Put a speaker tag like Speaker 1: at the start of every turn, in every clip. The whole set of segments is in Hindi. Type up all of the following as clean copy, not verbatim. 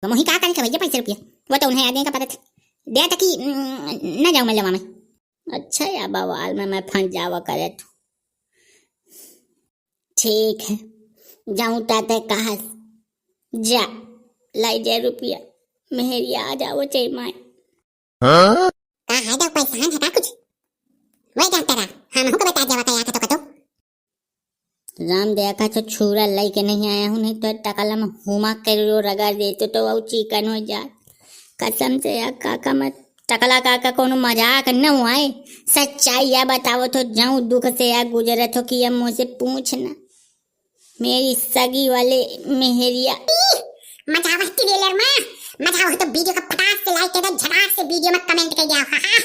Speaker 1: तो मोही का करे भैया पैसे रुपया वो तो उन्हें यादें का पता था दे तक न जाऊँ मैं लेवा में। अच्छा या बवाल में मैं फंस जावा करे तो ठीक है जाऊँ ताते कहा जा लाई दे रुपया मेहरी आ जाओ चाहिए माए का है तो पैसा है का कुछ वही जानता रहा हम को बता देवा क्या का तो राम दया का तो छुरा लाई के नहीं आया हूँ नहीं तो टकला में हुमा कर रगड़ देते तो वो चिकन हो जाए कसम से या काका मत टकला काका कोनो मजाक न हुआ है सच्चाई या बताओ तो जाऊं दुख से या गुजरत हो कि अब मुझसे पूछना मेरी सगी वाले मेहरिया मजावती वेलर मां मजाओ तो वीडियो का फटाक से लाइक कर झटाक से वीडियो में कमेंट कर दिया हां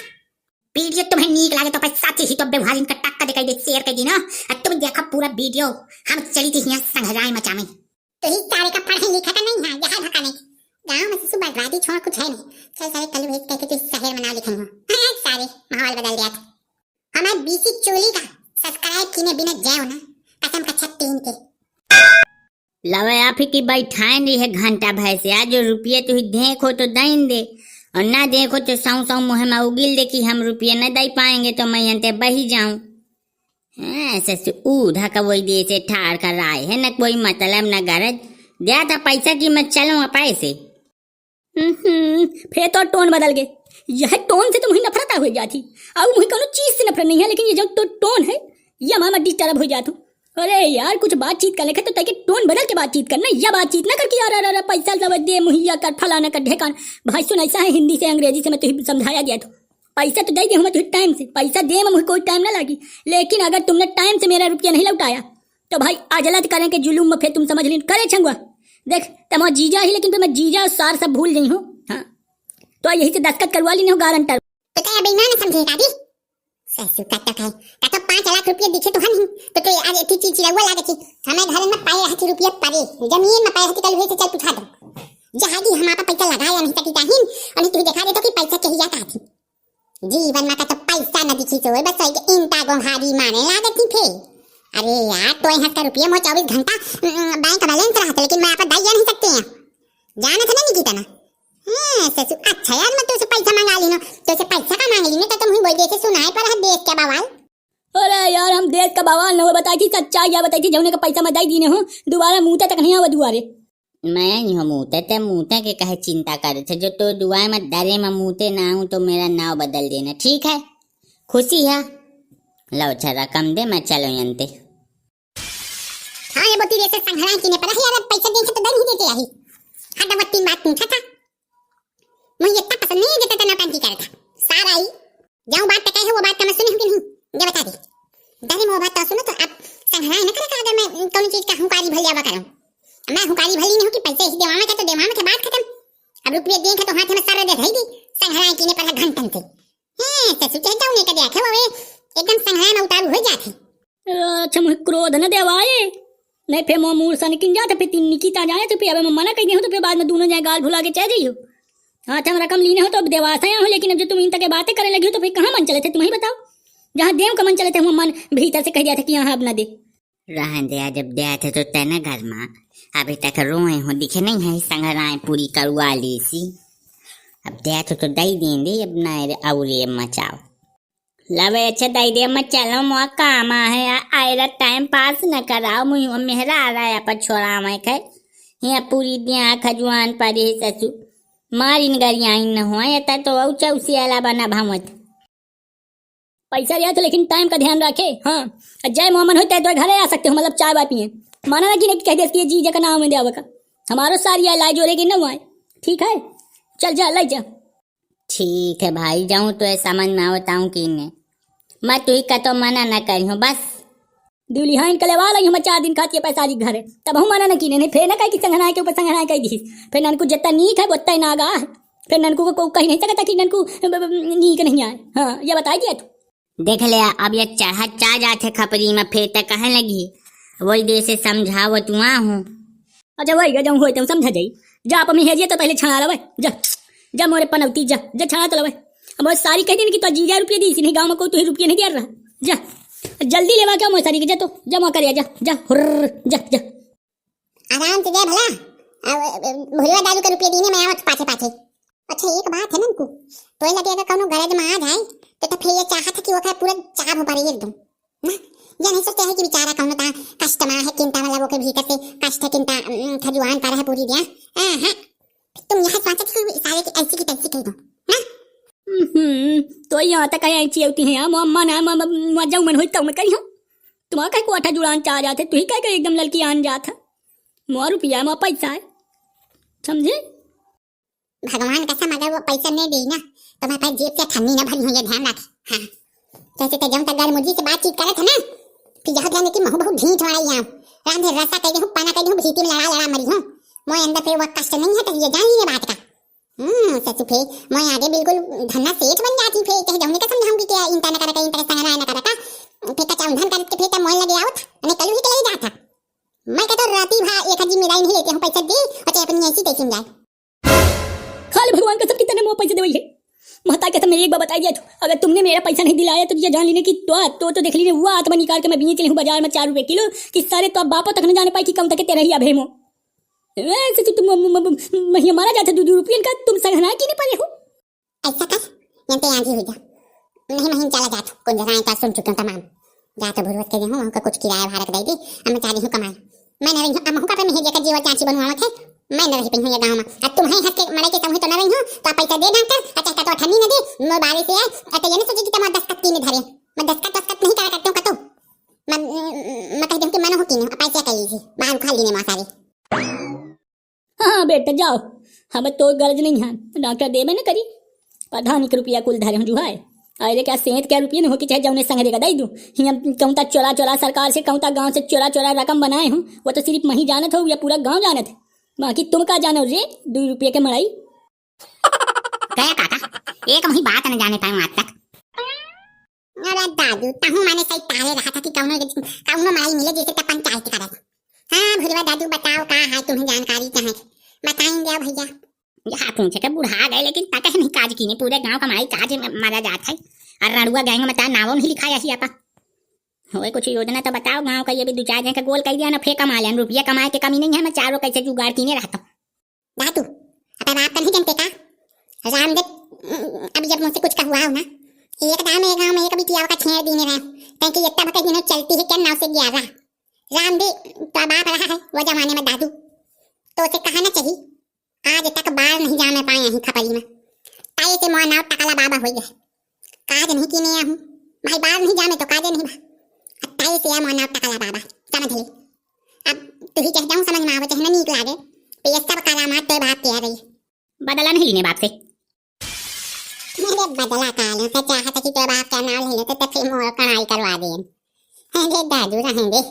Speaker 1: वीडियो तुम्हें नीक लागे तो पैसा ही तो व्यवहारिन का टक्का दिखाई दे शेयर कर दी ना और तुम देखा पूरा वीडियो हम चली थी यहाँ संघराय मचा में तो ही सारे का पढ़े लिखा का नहीं है यहाँ धक्का नहीं गाँव में सुबह बर्बादी छोड़ कुछ है नहीं चल सारे कल भेज कहते तो शहर में ना लिखे हो सारे माहौल बदल दिया था हमारे बीसी चोली का सब्सक्राइब किने बिना जाओ ना कसम का 3 के लवे आप ही की बैठाए नहीं है घंटा भय से आज जो रुपये तो ही देखो तो दें दे और ना देखो तो साऊ साऊ मुँह में उगिल दे कि हम रुपये न दे पाएंगे तो मैं अंते बही जाऊं ऐसे ऊधा का वही दे से ठाड़ कर रहा है न कोई मतलब न गरज दिया था पैसा की मैं चलूँ पैसे
Speaker 2: फिर तो टोन बदल गए यह टोन से तो मुझे नफरत हो जाती अब मुझे कोनो चीज से नफरत नहीं है लेकिन ये जो तो टोन है यह मामा डिस्टर्ब हो जाता। अरे यार कुछ बातचीत कर लेखे तो ताकि टोन बदल के बातचीत करना या बातचीत ना करके यार अरे पैसा सब दे मुहैया कर फलाना कर ढेकान भाई सुन ऐसा है हिंदी से अंग्रेजी से मैं तो समझाया दिया था पैसा तो दे मैं तो टाइम से पैसा दे में मुझे कोई टाइम ना लगी लेकिन अगर तुमने टाइम से मेरा रुपया नहीं लौटाया तो भाई अजलत करें के जुलूम में फिर तुम समझ ली करे छंगुआ देख तम जीजा ही लेकिन मैं जीजा सार सब भूल गई हूँ हाँ तो यही से दस्तखत करवा ली हो गारंटर
Speaker 1: तो अभी ना समझे दादी ससु कटक है तो 5 लाख रुपया दिखे तो हम तो आज इतनी चीज चिरवा लागे थी हमें घर में पाए रहती रुपया पड़े जमीन में पाए रहती कल हुए से चल पूछा दो जहादी हमारा पैसा लगाया नहीं तकी ताहिन और तू दिखा दे तो कि पैसा चाहिए का थी जीवन में तो पैसा न दिखी तो बस इंटा गोहारी माने लागत थी फिर अरे यार तो यहाँ का रुपया मैं 24 घंटा बैंक बैलेंस रहा था लेकिन मैं आप दे नहीं सकते हैं जाना था ना निकिता ना ससु अच्छा यार मैं तुझसे पैसा मंगा ली ना तुझसे पैसा का मांग ली ना तो तुम ही बोल जैसे सुनाए पर है देश का बवाल।
Speaker 2: अरे यार हम देश का बवाल न हो बताई थी सच्चाई या बताई थी जौने का पैसा मैं दे दीने हो दोबारा मुँह तक नहीं आवा दुआरे
Speaker 1: मैं नहीं हूँ मुँहते के कहे चिंता करे थे जो तो दुआए में डरे में मुँहते ना हूँ तो मेरा नाव बदल देना ठीक है खुशी है लो अच्छा रकम दे मैं चलो यंते हाँ ये बोती जैसे संघराय किने पर यार पैसा देखे तो दे नहीं देते यही हटा वो 3 बात पूछा था मुझे इतना पसंद नहीं देता था नौटंकी करता सारा ही जाऊँ बात तक है वो बात मैं सुनी हूँ कि नहीं ये बता दी डरे वो बात तो सुनो तो अब संघराय न करे अगर मैं कौन चीज का हुकारी भल जावा करूँ मैं हुकारी भली नहीं हूँ कि पैसे ही देवा में तो देवा में बात खत्म अब रुपये देंगे तो हाथ में सारा दे दी संघराय किने पर घंटन से ससु चाहे जाऊँ नहीं कर दिया वो एकदम संघराय में उतारू हो जाती
Speaker 2: अच्छा मुझे क्रोध न देवाए नहीं फिर मैं मूल सा निकल जाते फिर 3 निकिता जाए तो फिर अब मैं मना कर दिया हूँ तो फिर बाद में दोनों जाए गाल भुला के चल जाइयो हाँ हम रकम लीने हो तो अब देवास आया हूँ लेकिन अब जो तुम इन तक बातें करने लगी हो तो फिर कहाँ मन चले थे तुम ही बताओ जहाँ देव का मन चले थे वहाँ मन भीतर से कह दिया था कि यहाँ अब न दे
Speaker 1: रहन दे जब दे थे तो तेना घर में अभी तक रोए हो दिखे नहीं है संघराय पूरी करवा ली सी अब दे तो दई देंगे अब न अवरे मचाओ लवे अच्छा दई दे मत चलो मुआ काम है आयरा टाइम पास न कराओ मुझे मेहरा आ रहा है पर छोड़ा मैं कह यहाँ पूरी दिया खजुआन पर ससु मारिन गरिया न हुआ तो ऊंचा उसी अलावा न भावत
Speaker 2: पैसा दिया तो लेकिन टाइम का ध्यान रखे हाँ जय मोहम्मद होते तो घरे आ सकते हो मतलब चाय वाय पिए माना ना कि नहीं कह दे जीजा का नाम में दिया का हमारो सारी लाई जोड़ेगी न हुआ ठीक है चल जा लाई जा
Speaker 1: ठीक है भाई जाऊँ तो समझ में आवताऊँ कि इन्हें मैं तू ही का तो मना न करी हूँ बस
Speaker 2: दिल्ली हाँ इनके लेवा लगी हम 4 दिन खाती है पैसा जी घर तब हम मना न की नहीं फिर ना कही कि संघनाय के ऊपर संघनाय कही दी फिर ननकू जितना नीक है उतना ही नागा है फिर ननकू को कही नहीं सकता कि ननकू नीक नहीं आए हाँ ये बता दिया तू
Speaker 1: देख ले अब ये चा जाते खपरी में फिर तक कहने लगी वही दे से समझाओ तू हूँ
Speaker 2: अच्छा वही जाऊँ हो तुम समझा जाई जा आप हमें हेजिए तो पहले छाना लवे जा जा मोरे पनौती जा जा छाना तो लवे अब सारी कह दी कि तो 1000 रुपये दी नहीं गाँव में कोई तो ही रुपये नहीं दिया रहा जा जल्दी लेवा क्या मोसारी के जा तो जमा कर जा जा हुर्र जा जा
Speaker 1: आराम से जा भला भोलवा दादू के रुपये दीने मैं आवत पाछे पाछे। अच्छा एक बात है ना को तो लगे अगर कौनो गरज में आ जाए तो फिर ये चाहत है कि वो का पूरा चाप हो पारी एकदम ना। ये नहीं सोचते है कि बेचारा कौनो ता कस्टमर है चिंता वाला वो के भीतर से कष्ट चिंता खजुआन कर है पूरी दिया। हां तुम यहां सोचते कि सारे की ऐसी की तैसी कह दो ना।
Speaker 2: तो यहाँ तक आई होती है यार मम्मा ना मम्मा जाऊँ मन होई तो मैं कही हूँ तुम्हारा कहीं कोठा जुड़ान चाह जाते तू ही कह एकदम लड़की आन जाता मोर रुपया मोर पैसा है समझे।
Speaker 1: भगवान कसम अगर वो पैसा नहीं दी ना तो मैं जेब से ठन्नी ना भरी हो, ये ध्यान रख। हाँ जैसे तो जब तक घर मुझी से बातचीत करे थे ना फिर यह ध्यान कि महू बहुत ढीठ वाला ही राम धे रसा कह दे हूं पाना कह दे हूं भीती में लड़ा लड़ा मरी हूं मोय अंदर फिर वो कष्ट नहीं है तो ये जान ली बात का। सच फे मैं आगे बिल्कुल धन्ना सेठ बन जाती फे कह जाऊंगी का समझाऊंगी कि इंता न करा इंता संगरा न करा फे का चाउंधन करके फे त मोय लगे आवत अने कलू ही के ले जाता मैं कहता राती भा एक हजी मिलाई नहीं लेते हूं पैसा दे और चाहे अपनी ऐसी तैसी जाए।
Speaker 2: खाली भगवान कसम कितने मोह पैसे देवई है महता कसम मेरी एक बार बताई दिया तो अगर तुमने मेरा पैसा नहीं दिलाया तो ये जान लेने की तो देख लीजिए वो आत्मा निकाल के मैं बीच चली हूँ बाजार में 4 रुपए किलो कि सारे तो अब बापो तक न जाने पाई कि कम तक तेरा ही अभेमो ऐसे तो तुम महिया मारा जाता 2 रुपये का तुम सगना की नहीं पाए हो।
Speaker 1: ऐसा कर यंते आजी हो जा नहीं महीन चला जात कुछ जगह का सुन चुका तमाम जात भुरवत के हूं हमका कुछ किराया भाड़ा दे दी हम चाह रही हूं कमाई मैं न रही हूं हम का पे में जेका जीवा चाची बनवावत है मैं न रही पिन ये गांव में अब तुम है हंस के मरे के तुम तो न रही हो तो पैसा दे डांकर अच्छा का तो ठन्नी न दे मैं बारी से है तो ये नहीं सोची कि तुम 10 तक तीन धरे मैं 10 तक नहीं करा करता हूं का तो मैं कह दूं कि मन हो कि नहीं पैसा कह लीजिए बाहर खा लेने मां सारी।
Speaker 2: हाँ बेटा जाओ हमें तो गरज नहीं है डॉक्टर दे में न करी प्रधानी के रुपया कुल धरे हूँ जुहाए अरे क्या सेंत क्या रुपये न हो कि चाहे जौने संग देगा दई दूँ यहाँ कहूँ तक चोरा सरकार से कहूँ तक गाँव से चोरा रकम बनाए हूँ वो तो सिर्फ मैं ही जानत हो या पूरा गाँव जानत है बाकी तुम का जानो रे 2 रुपये के मड़ाई
Speaker 1: कया काका एक मही बात न जाने पाऊँ आज तक। अरे दादू तहु माने सही तारे रहा था कि कौनो मड़ाई मिले जैसे तब पंचायत करा। हाँ भुलवा दादू बताओ का है तुम्हें जानकारी कहाँ बताएंगे भैया। यहाँ पूछे के बुढ़ा गए लेकिन पता नहीं काज की नहीं पूरे गांव का माई काज में मारा जाता है और रणुआ गैंग में नावों नहीं लिखा ऐसी आपा होए कुछ योजना तो बताओ गांव का ये भी 2-4 जन का गोल कर दिया ना फेंक कमा लें रुपया कमाए के कमी नहीं है मैं चारों कैसे जुगाड़ कीने रहता हूँ। दादू अब आप नहीं जानते का रामदेव अभी जब मुझसे कुछ का हुआ हो ना एक दाम एक गांव में एक बिटिया का छेड़ दीने रहे क्योंकि इतना बके दिनों चलती है क्या 9 से 11 रामदेव तो बाप रहा है वो जमाने में दादू तो उसे कहना चाहिए आज तक बाहर नहीं जाने पाए हैं खपरी में ताई से मोह नाव टकला बाबा हो गया काज नहीं कीने हूँ भाई बाहर नहीं जाने तो काजे नहीं ताई से मोह नाव टकला बाबा समझ ले अब तू ही कह जाऊँ समझ में आवत है ना नीक लागे तो ये सब करामात तो बाप कह रही बदला नहीं लेने बाप से मेरे बदला काल से चाहता कि तो बाप का नाम ले लेते तो फिर मोह कढ़ाई करवा दे अरे दादू रहेंगे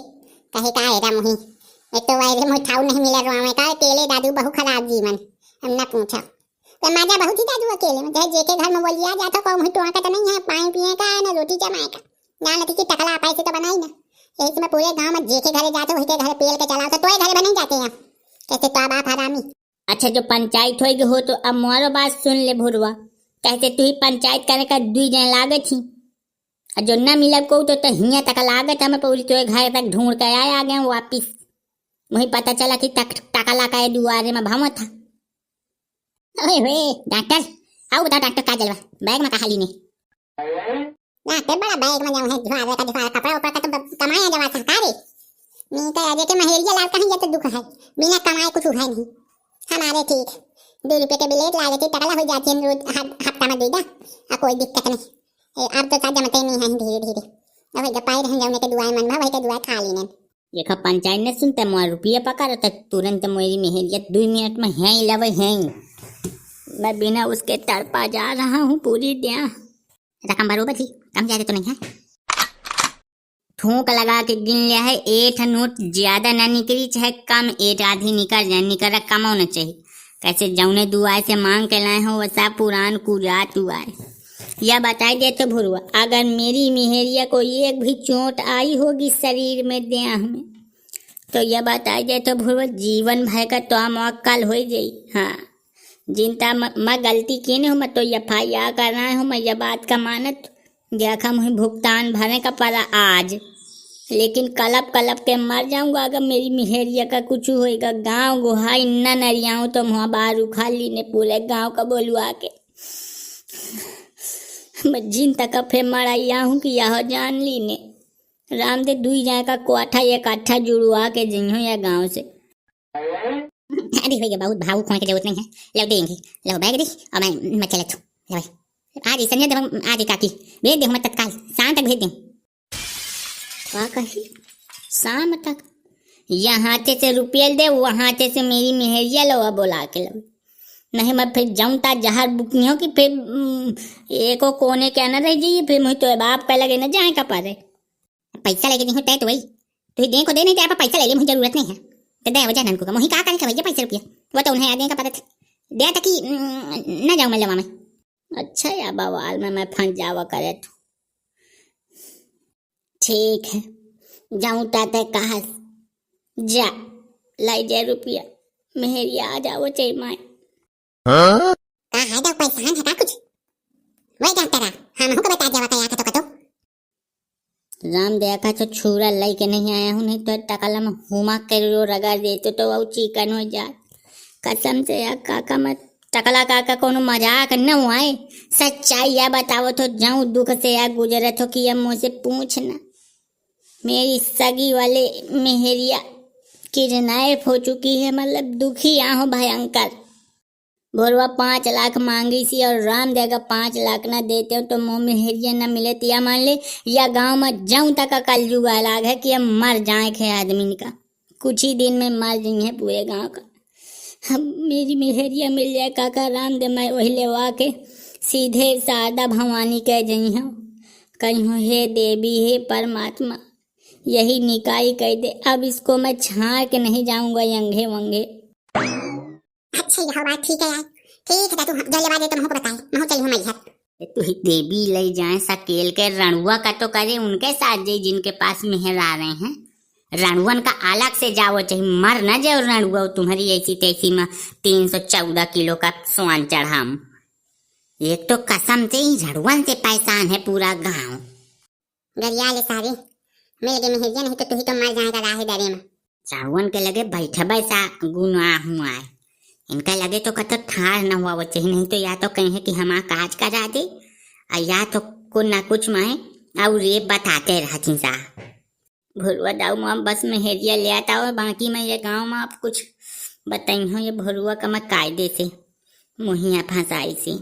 Speaker 1: कहे का एरा मोही एक तो वायरे मुझे ठाउ नहीं मिला रुआ में का अकेले दादू बहु खराब जीवन हमने पूछा तो माजा बहुत ही दादू अकेले में चाहे जेके घर में बोलिया जाता को मुझे तो का तो नहीं है पानी पिए का ना रोटी जमाए का ना लती की टकला पैसे तो बनाई ना यही मैं पूरे गांव में जेके घरे जाते वही के घर पेल के चलाओ तो तोय घर बन जाते हैं कैसे तो बाप हरामी। अच्छा जो पंचायत होगी हो तो अब मोरो बात सुन ले भुरवा कैसे तू ही पंचायत करे का 2 जन लागत थी और जो न मिला को तो हिया तक लागत है मैं पूरी तो घर तक ढूंढ कर आया गया वापिस वही पता चला कि टका ला का दुआरे में भाव था। ओए वे डॉक्टर आओ बता डॉक्टर का जलवा बैग में कहा लीने डॉक्टर बड़ा बैग में जाऊं है झुआरे का दिखा कपड़ा ऊपर का तो कमाया जवा सरकारी मी का आगे के महेरिया लाल कहीं ये तो दुख है बिना कमाए कुछ है नहीं हमारे ठीक 2 रुपए के बिलेट ला लेते टकला हो जाती है रोज हफ्ता में देगा कोई दिक्कत नहीं अब तो साजा मत नहीं है धीरे धीरे अब जब पाए रह जाने के दुआएं मन भाई के दुआ खा लीने ये खा पंचायत ने सुनते मोर रुपया पका तो तुरंत मेरी मेहरियत 2 मिनट में है ही लवे है मैं बिना उसके तड़पा जा रहा हूँ पूरी दिया रकम बरोबर थी कम ज्यादा तो नहीं है थूक लगा के गिन लिया है 8 नोट ज्यादा ना निकली चाहे कम 8 आधी निकल कम होना चाहिए कैसे जौने दुआए से मांग के लाए हो वैसा पुरान कुजात हुआ है। यह बताई दे तो भुरवा अगर मेरी मेहरिया को एक भी चोट आई होगी शरीर में देह में तो यह बताई दे तो भुरवा जीवन भर का तो मौकल हो जाई। हाँ जिनता मैं गलती की नहीं हूँ मैं तो FIR करना हूँ मैं यह बात का मानत देखा मुझे भुगतान भरने का पड़ा आज लेकिन कलप कलप के मर जाऊंगा अगर मेरी मेहरिया का कुछ होएगा। गांव गुहा इन्ना नरियाऊं तो मुँह बाहर उखाड़ ली ने पूरे गांव का बोलुआ के। मैं जिन तक फिर मराइया हूँ कि यह जान ली ने राम दे दुई जाए का कोठा एक अच्छा जुड़वा के जइहो या गांव से।
Speaker 2: अरे भैया बहुत भावुक होने की जरूरत नहीं है। लो देंगे, लो बैग दे और मैं चले तू। ले भाई आज ही संजय देव, आज ही काकी भेज दे, मैं तत्काल शाम तक भेज दे।
Speaker 1: क्या कही शाम तक? यहाँ से रुपये दे, वहाँ से मेरी मेहरिया लो बोला के लो। नहीं मैं फिर जाऊँ ता जहर बुकनी हो कि फिर एको कोने क्या ना रह जाइए। फिर मुझे तो बाप का लगे ना जाए का पारे।
Speaker 2: पैसा लेके दी होता है तो वही तो दे को दे, नहीं तो पैसा ले ले, मुझे जरूरत नहीं है। तो दे वजह ननको का मोही का करे भैया पैसा रुपया वो तो उन्हें आदमी का पता था दे ताकि न जाऊँ मैं लवा में।
Speaker 1: अच्छा या बवाल में मैं फंस जावा करे तो ठीक है। जाऊँ ताते कहा जा लाई जाए रुपया मेहरिया आ जाओ चाहिए माए।
Speaker 2: का है तो पैसा है का कुछ वही जानता रहा हम को बता देवा का तो कतो
Speaker 1: राम दया का तो छुरा लाई के नहीं आया हूँ, नहीं तो टकला में हुमा के रो रगड़ देते तो वो चिकन हो जाए। कसम से या काका मत टकला काका कोनो मजाक न हुआए। सच्चाई या बताओ तो जाऊँ दुख से या गुजरत हो कि अब मुझसे पूछना। मेरी सगी वाले मेहरिया किडनैप हो चुकी है, मतलब दुखी आहो भयंकर। भोरवा 5 लाख मांगी सी और राम देगा 5 लाख ना देते हो तो मुँह में हेरिया न मिले तो या मान ले या गांव में जाऊं तक का कल जुगा लाग है कि अब मर जाए खे आदमी का। कुछ ही दिन में मर जाई है पूरे गांव का। हम मेरी मेहरिया मिल जाए काका राम दे, मैं वही लेवा के सीधे शारदा भवानी कह जई हूँ कहीं हो हे देवी हे परमात्मा यही निकाई कह दे। अब इसको मैं छाड़ के नहीं जाऊंगा यंगे वंगे।
Speaker 2: अच्छा यह बात ठीक है यार, ठीक है तू जल्दी बात दे तो हमको बताए मैं चली हूं मैं घर।
Speaker 1: तू ही देवी ले जाए सकेल के रणुआ का तो करे उनके साथ जाई जिनके पास मेहर आ रहे हैं। रणुअन का अलग से जाओ चाहिए, मर न जाओ रणुआ तुम्हारी ऐसी तैसी में 314 किलो का स्वान चढ़ाम। एक तो कसम से ही झड़ुअन से परेशान है पूरा गांव।
Speaker 2: गरिया ले सारे मैं लगे मेहरिया नहीं तो तू ही तो मर जाएगा राह डरे में।
Speaker 1: झड़ुअन के लगे बैठा बैसा गुना हुआ है, इनका लगे तो कतो ठार न हुआ वो चाहिए। नहीं तो या तो कहीं कि हम काज करा दे या तो कुछ ना कुछ मैं और ये बताते रहती सा। भोरुआ दाऊ में बस मेहरिया ले आता हो, बाकी मैं ये गांव में आप कुछ बताई हूँ ये भोरुआ का मैं कायदे से मुहिया फंसाई सी।